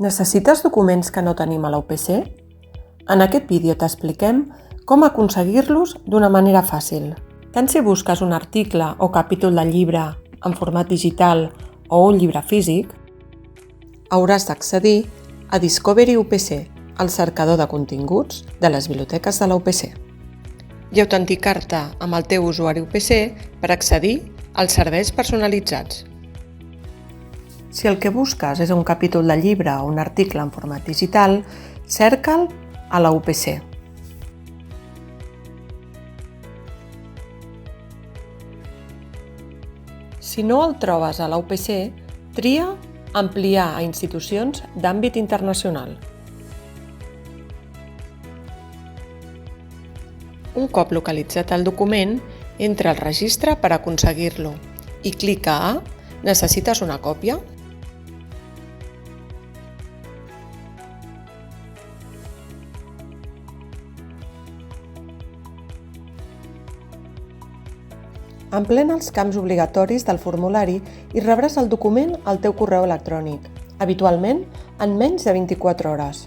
Necessites documents que no tenim a la UPC? En aquest vídeo t'expliquem com aconseguir-los d'una manera fàcil. Tant si busques un article o capítol del llibre en format digital o un llibre físic, hauràs d'accedir a Discovery UPC, el cercador de continguts de les biblioteques de la UPC, i autenticar-te amb el teu usuari UPC per accedir als serveis personalitzats. Si el que busques és un capítol de llibre o un article en format digital, cerca'l a la UPC. Si no el trobes a la UPC, tria ampliar a institucions d'àmbit internacional. Un cop localitzat el document, entra al registre per aconseguir-lo i clica a «Necessites una còpia?». Emplena els camps obligatoris del formulari i rebràs el document al teu correu electrònic, habitualment en menys de 24 hores.